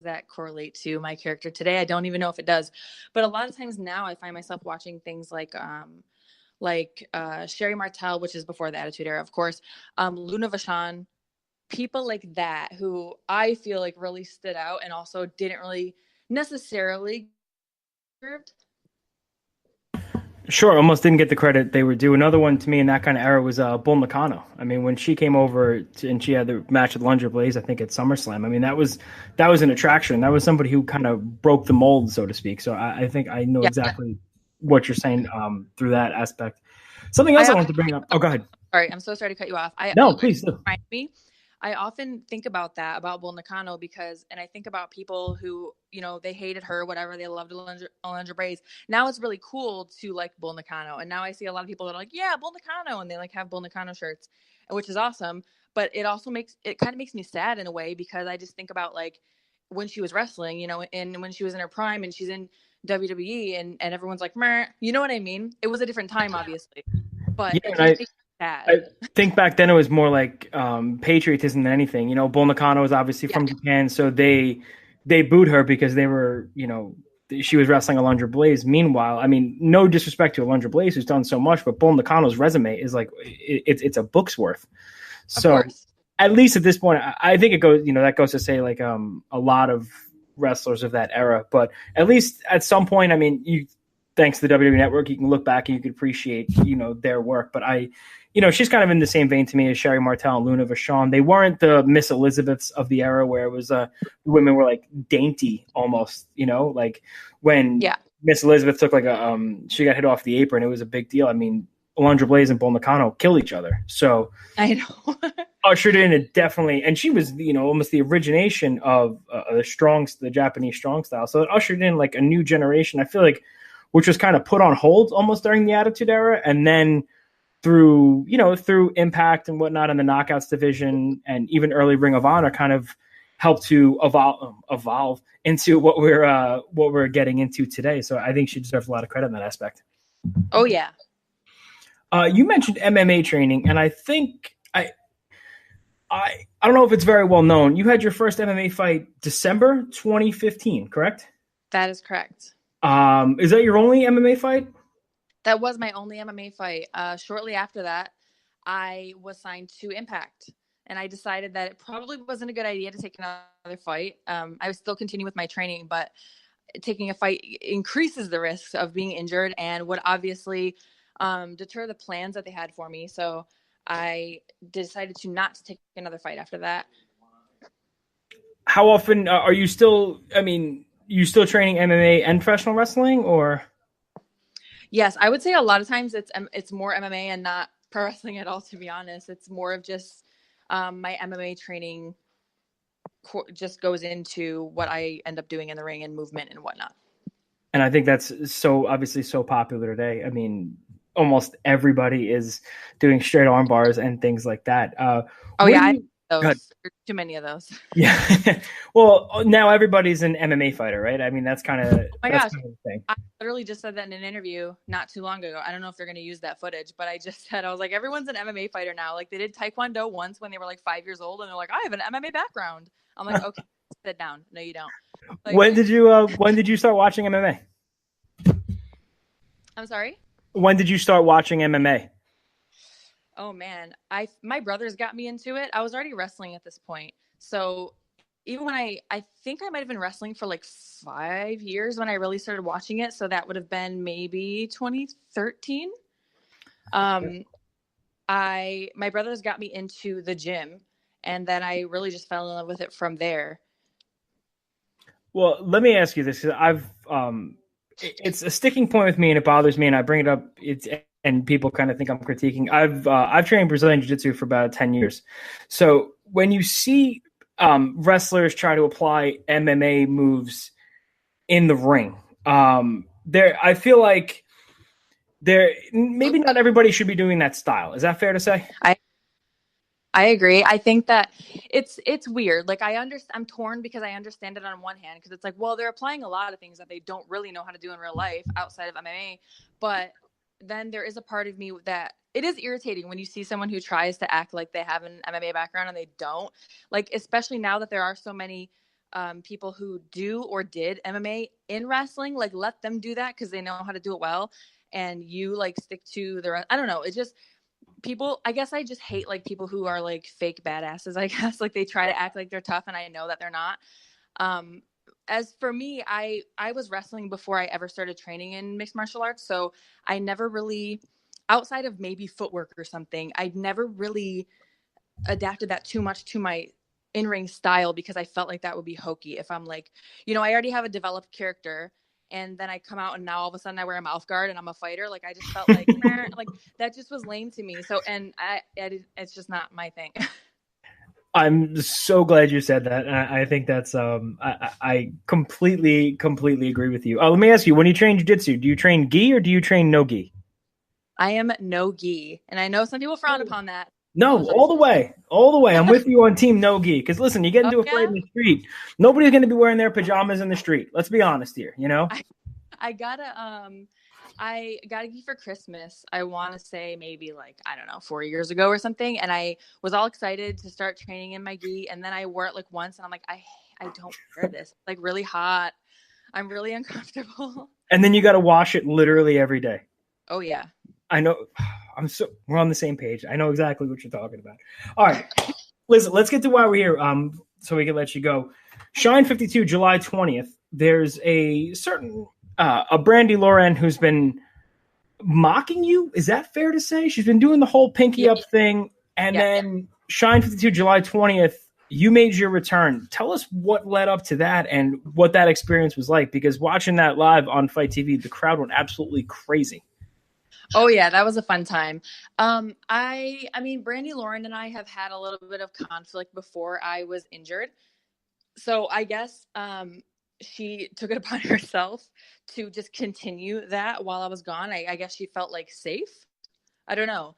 that correlate to my character today? I don't even know if it does. But a lot of times now I find myself watching things like Sherry Martel, which is before the Attitude Era, of course, Luna Vachon, people like that who I feel like really stood out and also didn't really necessarily served. Sure, almost didn't get the credit they were due. Another one to me in that kind of era was Bull Nakano. I mean, when she came over and she had the match with Lunger Blaze, I think at SummerSlam. I mean, that was an attraction. That was somebody who kind of broke the mold, so to speak. So I think I know Yeah. exactly what you're saying through that aspect. Something else I wanted to bring up. Oh, go ahead. Sorry, I'm so sorry to cut you off. No, please do. Remind me. I often think about that, about Bull Nakano, and I think about people who, they hated her, whatever, they loved Alundra Braze. Now it's really cool to like Bull Nakano. And now I see a lot of people that are like, yeah, Bull Nakano. And they like have Bull Nakano shirts, which is awesome. But it also kind of makes me sad in a way, because I just think about like when she was wrestling, and when she was in her prime and she's in WWE and everyone's like, meh, you know what I mean? It was a different time, obviously. But Yeah, it and just makes me sad. I think back then it was more like patriotism than anything. Bull Nakano was obviously from Japan, so they booed her because they were, she was wrestling Alundra Blaze. Meanwhile, I mean, no disrespect to Alundra Blaze, who's done so much, but Bull Nakano's resume is like it's a book's worth. So at least at this point, I think it goes, that goes to say like a lot of wrestlers of that era, but at least at some point, I mean, thanks to the WWE Network, you can look back and you can appreciate, their work. But she's kind of in the same vein to me as Sherry Martel and Luna Vachon. They weren't the Miss Elizabeths of the era where it was women were like dainty almost, like when Miss Elizabeth took like she got hit off the apron. It was a big deal. I mean, Alundra Blaze and Bull Nakano killed each other. So I know. ushered in it definitely, and she was, almost the origination of the Japanese strong style. So it ushered in like a new generation. I feel like, which was kind of put on hold almost during the Attitude Era. And then through Impact and whatnot in the Knockouts division and even early Ring of Honor kind of helped to evolve into what we're getting into today. So I think she deserves a lot of credit in that aspect. Oh, yeah. You mentioned MMA training, and I think I don't know if it's very well known. You had your first MMA fight December 2015, correct? That is correct. Is that your only MMA fight? That was my only MMA fight. Shortly after that, I was signed to Impact, and I decided that it probably wasn't a good idea to take another fight. I would still continue with my training, but taking a fight increases the risks of being injured and would obviously deter the plans that they had for me. So I decided to not take another fight after that. How often are you still? I mean, you still training MMA and professional wrestling, or? Yes, I would say a lot of times it's more MMA and not pro wrestling at all, to be honest. It's more of just my MMA training just goes into what I end up doing in the ring and movement and whatnot. And I think that's so obviously so popular today. I mean, almost everybody is doing straight arm bars and things like that. There's too many of those. Yeah. Well, now everybody's an MMA fighter, right? I mean, that's kind of oh my gosh. Kind of the thing. I literally just said that in an interview not too long ago. I don't know if they're going to use that footage, but I was like, everyone's an MMA fighter now. Like they did Taekwondo once when they were like 5 years old, and they're like, I have an MMA background. I'm like, okay, sit down. No, you don't. Like, when did you start watching MMA? I'm sorry? When did you start watching MMA? Oh man, my brothers got me into it. I was already wrestling at this point. So even when I think I might have been wrestling for like 5 years when I really started watching it. So that would have been maybe 2013. My brothers got me into the gym, and then I really just fell in love with it from there. Well, let me ask you this. It's a sticking point with me, and it bothers me, and I bring it up. And people kind of think I'm critiquing. I've trained Brazilian Jiu-Jitsu for about 10 years. So when you see wrestlers try to apply MMA moves in the ring, I feel like maybe not everybody should be doing that style. Is that fair to say? I agree. I think that it's weird. Like I'm torn because I understand it on one hand, because it's like, well, they're applying a lot of things that they don't really know how to do in real life outside of MMA. But then there is a part of me that it is irritating when you see someone who tries to act like they have an MMA background and they don't. Like, especially now that there are so many people who do or did MMA in wrestling, like let them do that because they know how to do it well, and you like stick to the rest. I don't know. It's just people. I guess I just hate like people who are like fake badasses. I guess like they try to act like they're tough, and I know that they're not. Um, as for me, I was wrestling before I ever started training in mixed martial arts, so I never really, outside of maybe footwork or something, I'd never really adapted that too much to my in-ring style because I felt like that would be hokey if I'm like, I already have a developed character and then I come out and now all of a sudden I wear a mouth guard and I'm a fighter. Like I just felt like like that just was lame to me. So and it's just not my thing. I'm so glad you said that. I think that's I completely agree with you. Let me ask you: when you train jiu-jitsu, do you train gi or do you train no gi? I am no gi, and I know some people frown upon that. No, all the way, all the way. I'm with you on team no gi because listen, you get Oh into a fight yeah, in the street, nobody's going to be wearing their pajamas in the street. Let's be honest here, you know. I got a gi for Christmas. I want to say maybe like I don't know 4 years ago or something, and I was all excited to start training in my gi, and then I wore it like once, and I'm like I don't wear this. It's like really hot. I'm really uncomfortable. And then you got to wash it literally every day. Oh yeah. I know. We're on the same page. I know exactly what you're talking about. All right, listen. Let's get to why we're here. So we can let you go. Shine 52, July 20th. There's a certain a Brandy Lauren who's been mocking you. Is that fair to say? She's been doing the whole pinky up thing, and then Shine 52, July 20th. You made your return. Tell us what led up to that and what that experience was like. Because watching that live on Fight TV, the crowd went absolutely crazy. Oh yeah, that was a fun time. I mean, Brandy Lauren and I have had a little bit of conflict before I was injured. So I guess she took it upon herself to just continue that while I was gone. I guess she felt like safe. I don't know.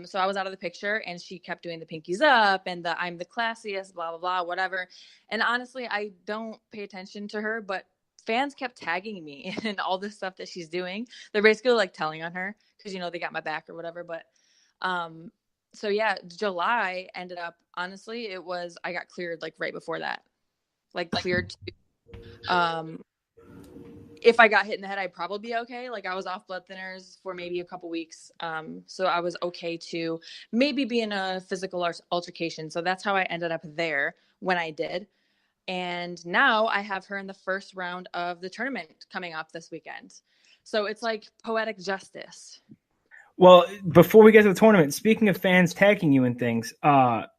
So I was out of the picture and she kept doing the pinkies up and the I'm the classiest, blah, blah, blah, whatever. And honestly, I don't pay attention to her, but fans kept tagging me in all this stuff that she's doing. They're basically like telling on her because, they got my back or whatever. But so yeah, July ended up, honestly, I got cleared like right before that, like cleared to, if I got hit in the head, I'd probably be okay. Like I was off blood thinners for maybe a couple weeks. So I was okay to maybe be in a physical altercation. So that's how I ended up there when I did. And now I have her in the first round of the tournament coming up this weekend. So it's like poetic justice. Well, before we get to the tournament, speaking of fans tagging you and things,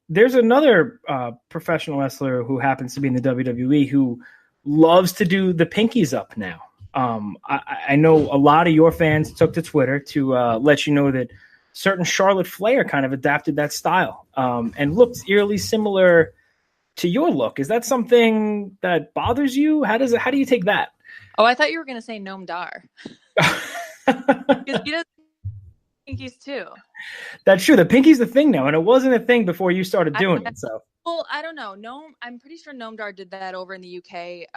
there's another professional wrestler who happens to be in the WWE who loves to do the pinkies up now. I know a lot of your fans took to Twitter to let you know that certain Charlotte Flair kind of adapted that style and looked eerily similar to your look. Is that something that bothers you? How do you take that? Oh, I thought you were going to say Noam Dar. Because he does pinkies too. That's true. The pinky's the thing now, and it wasn't a thing before you started doing it. So, well, I don't know. I'm pretty sure Noam Dar did that over in the UK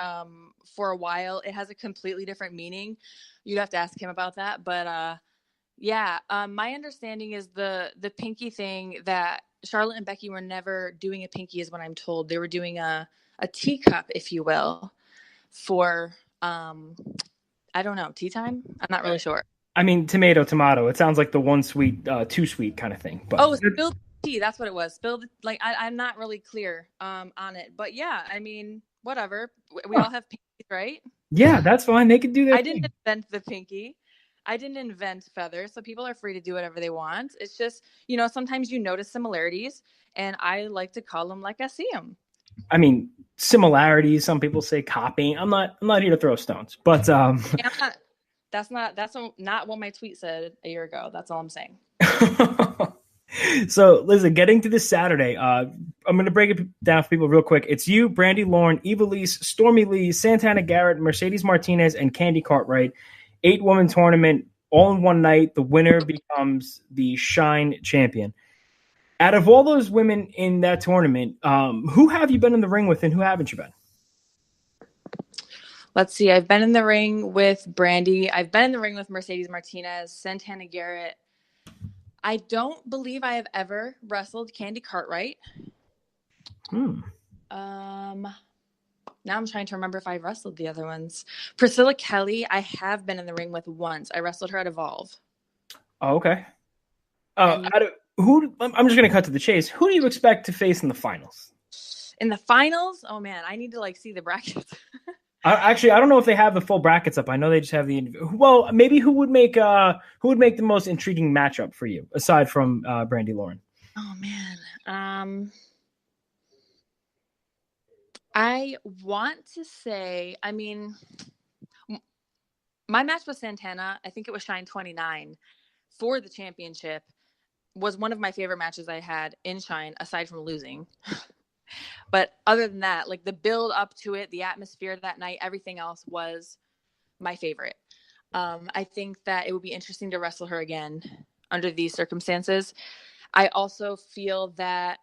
for a while. It has a completely different meaning. You'd have to ask him about that. But yeah, my understanding is the pinky thing that Charlotte and Becky were never doing a pinky, is what I'm told. They were doing a teacup, if you will, for I don't know, tea time. I'm not really sure. I mean, tomato. It sounds like the one sweet, two sweet kind of thing. But spilled tea. That's what it was. Spilled, like I'm not really clear on it, but yeah, I mean, whatever. We all have pinkies, right? Yeah, that's fine. They could do that. I didn't invent the pinky. I didn't invent feathers, so people are free to do whatever they want. It's just, sometimes you notice similarities, and I like to call them like I see them. I mean, similarities. Some people say copying. I'm not here to throw stones, but yeah, that's not what my tweet said a year ago. That's all I'm saying. So, listen, getting to this Saturday, I'm going to break it down for people real quick. It's you, Brandy Lauren, Ivelisse, Stormy Lee, Santana Garrett, Mercedes Martinez, and Candy Cartwright. 8-woman tournament, all in one night. The winner becomes the Shine champion. Out of all those women in that tournament, who have you been in the ring with and who haven't you been? Let's see. I've been in the ring with Brandy. I've been in the ring with Mercedes Martinez, Santana Garrett. I don't believe I have ever wrestled Candy Cartwright. Now I'm trying to remember if I wrestled the other ones. Priscilla Kelly, I have been in the ring with once. I wrestled her at Evolve. Oh, okay. And you, I'm just going to cut to the chase. Who do you expect to face in the finals? in the finals, oh man, I need to like see the brackets. Actually, I don't know if they have the full brackets up. I know they just have the. Well, maybe who would make the most intriguing matchup for you aside from Brandy Lauren? Oh man, I want to say, I mean, my match with Santana, I think it was Shine 29 for the championship, was one of my favorite matches I had in Shine, aside from losing. But other than that, like the build up to it, the atmosphere that night, everything else was my favorite. I think that it would be interesting to wrestle her again under these circumstances. I also feel that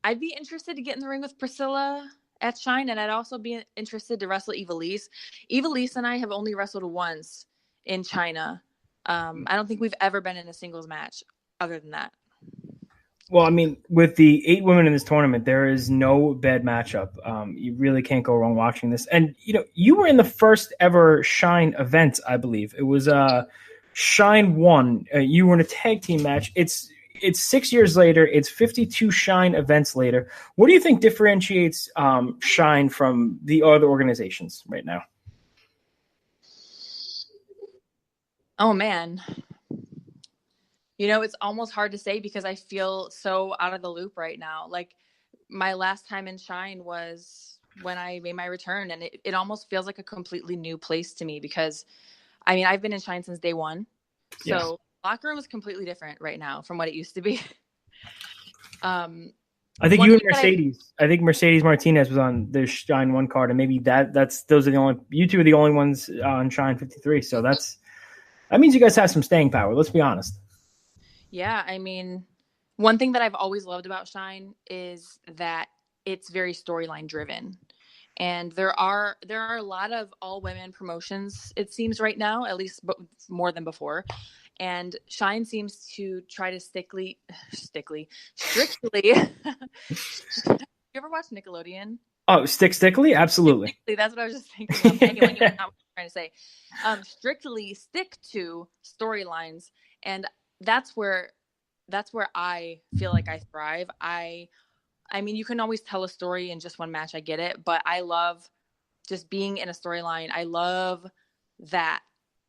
I'd be interested to get in the ring with Priscilla at Shine, and I'd also be interested to wrestle Ivelisse. Ivelisse and I have only wrestled once in China. I don't think we've ever been in a singles match other than that. Well, I mean, with the 8 women in this tournament, there is no bad matchup. You really can't go wrong watching this. And, you were in the first ever Shine event, I believe. It was Shine 1. You were in a tag team match. It's 6 years later. It's 52 Shine events later. What do you think differentiates Shine from the other organizations right now? Oh, man. It's almost hard to say because I feel so out of the loop right now. Like my last time in Shine was when I made my return, and it almost feels like a completely new place to me because, I mean, I've been in Shine since day one. So Yes. locker room is completely different right now from what it used to be. I think you and Mercedes. I think Mercedes Martinez was on the Shine 1 card, and maybe those are the only you two are the only ones on Shine 53. So that means you guys have some staying power. Let's be honest. Yeah, I mean, one thing that I've always loved about Shine is that it's very storyline driven. And there are a lot of all women promotions, it seems right now, at least more than before. And Shine seems to try to strictly. You ever watch Nickelodeon? Oh, Stickly? Absolutely. Strictly, that's what I was just thinking of. Anyway, you know what I'm trying to say. Strictly stick to storylines, and that's where I feel like I thrive. I mean, you can always tell a story in just one match. I get it, but I love just being in a storyline. I love that.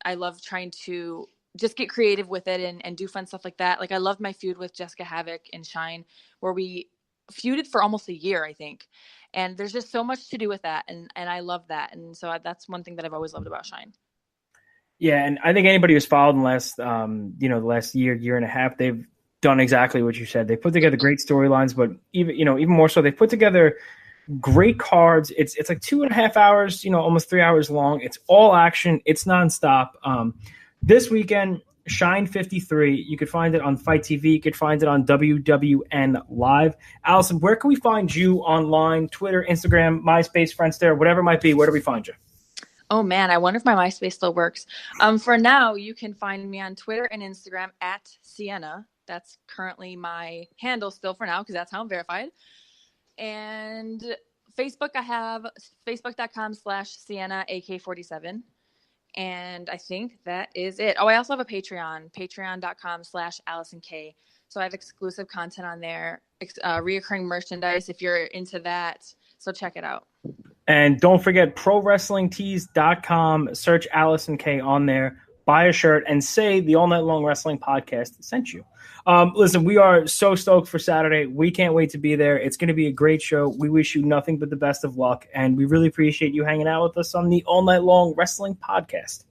I love trying to just get creative with it and do fun stuff like that. Like I loved my feud with Jessica Havoc and Shine, where we feuded for almost a year, I think. And there's just so much to do with that, and I love that. And so that's one thing that I've always loved about Shine. Yeah, and I think anybody who's followed in the last year and a half, they've done exactly what you said. They put together great storylines, but even more so, they put together great cards. It's like 2.5 hours, almost 3 hours long. It's all action. It's nonstop. This weekend, Shine 53. You could find it on Fight TV. You could find it on WWN Live. Allysin, where can we find you online? Twitter, Instagram, MySpace, Friendster, whatever it might be. Where do we find you? Oh man, I wonder if my MySpace still works. For now, you can find me on Twitter and Instagram at Sienna. That's currently my handle still for now because that's how I'm verified. And Facebook, I have facebook.com/Sienna AK47. And I think that is it. Oh, I also have a Patreon, patreon.com/Allysin Kay. So I have exclusive content on there, reoccurring merchandise if you're into that. So check it out. And don't forget ProWrestlingTees.com. Search Allysin Kay on there. Buy a shirt and say the All Night Long Wrestling Podcast sent you. Listen, we are so stoked for Saturday. We can't wait to be there. It's going to be a great show. We wish you nothing but the best of luck, and we really appreciate you hanging out with us on the All Night Long Wrestling Podcast.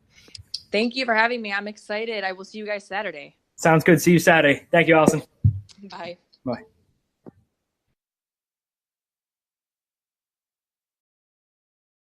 Thank you for having me. I'm excited. I will see you guys Saturday. Sounds good. See you Saturday. Thank you, Allysin. Bye. Bye.